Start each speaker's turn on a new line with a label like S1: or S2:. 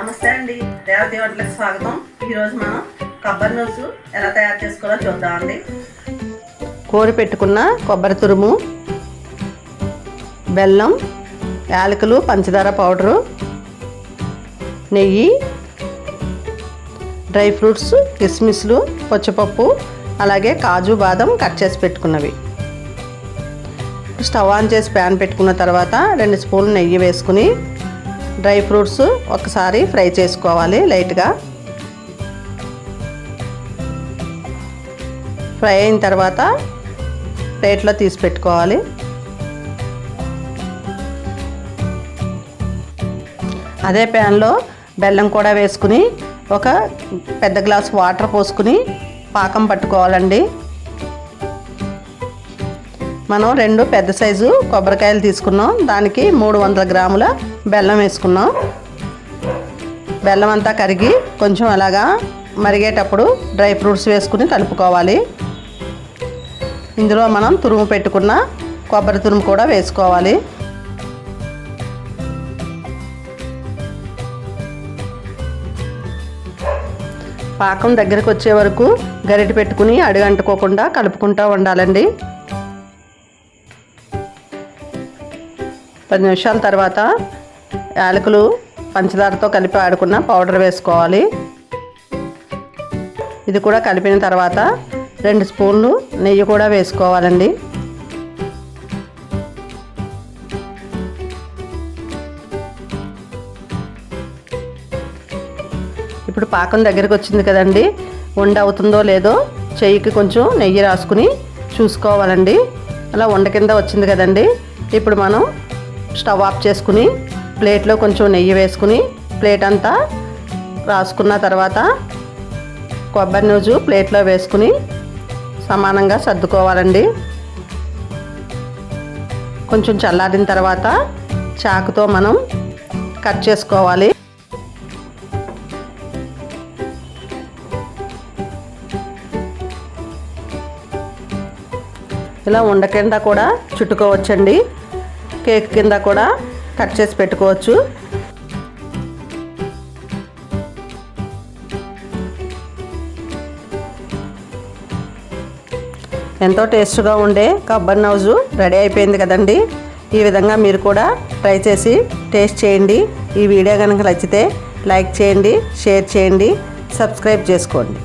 S1: నమస్తే అండి, రేవతి వంటలకు స్వాగతం. ఈరోజు మనం కొబ్బరి నూసు ఎలా తయారు చేసుకోవాలో చూద్దామండి.
S2: కోరి పెట్టుకున్న కొబ్బరి తురుము, బెల్లం, యాలకులు, పంచదార పౌడరు, నెయ్యి, డ్రై ఫ్రూట్స్, కిస్మిస్లు, పచ్చిపప్పు, అలాగే కాజు, బాదం కట్ చేసి పెట్టుకున్నవి. స్టవ్ ఆన్ చేసి ప్యాన్ పెట్టుకున్న తర్వాత 2 స్పూన్లు నెయ్యి వేసుకుని డ్రై ఫ్రూట్స్ ఒకసారి ఫ్రై చేసుకోవాలి. లైట్గా ఫ్రై అయిన తర్వాత ప్లేట్లో తీసి పెట్టుకోవాలి. అదే ప్యాన్లో బెల్లం కూడా వేసుకుని ఒక పెద్ద గ్లాస్ వాటర్ పోసుకుని పాకం పట్టుకోవాలండి. మనం 2 పెద్ద సైజు కొబ్బరికాయలు తీసుకున్నాం. దానికి 300 గ్రాముల బెల్లం వేసుకున్నాం. బెల్లం అంతా కరిగి కొంచెం అలాగా మరిగేటప్పుడు డ్రై ఫ్రూట్స్ వేసుకుని కలుపుకోవాలి. ఇందులో మనం తురుము పెట్టుకున్న కొబ్బరి తురుము కూడా వేసుకోవాలి. పాకం దగ్గరకు వచ్చే వరకు గరిటె పెట్టుకుని అడుగంటుకోకుండా కలుపుకుంటూ ఉండాలండి. 10 నిమిషాల తర్వాత యాలకులు, పంచదారతో కలిపి ఆడుకున్న పౌడర్ వేసుకోవాలి. ఇది కూడా కలిపిన తర్వాత 2 స్పూన్లు నెయ్యి కూడా వేసుకోవాలండి. ఇప్పుడు పాకం దగ్గరికి వచ్చింది కదండి, ఉండ అవుతుందో లేదో చెయ్యికి కొంచెం నెయ్యి రాసుకుని చూసుకోవాలండి. అలా ఉండ కింద వచ్చింది కదండి. ఇప్పుడు మనం స్టవ్ ఆఫ్ చేసుకుని ప్లేట్లో కొంచెం నెయ్యి వేసుకుని ప్లేట్ అంతా రాసుకున్న తర్వాత కొబ్బరి నూజు ప్లేట్లో వేసుకుని సమానంగా సర్దుకోవాలండి. కొంచెం చల్లారిన తర్వాత చాకుతో మనం కట్ చేసుకోవాలి. ఇలా ఉండ కింద కూడా చుట్టుకోవచ్చండి. కేక్ కింద కూడా కట్ చేసి పెట్టుకోవచ్చు. ఎంతో టేస్ట్గా ఉండే కొబ్బరి నూజు రెడీ అయిపోయింది కదండి. ఈ విధంగా మీరు కూడా ట్రై చేసి టేస్ట్ చేయండి. ఈ వీడియో కనుక నచ్చితే లైక్ చేయండి, షేర్ చేయండి, సబ్స్క్రైబ్ చేసుకోండి.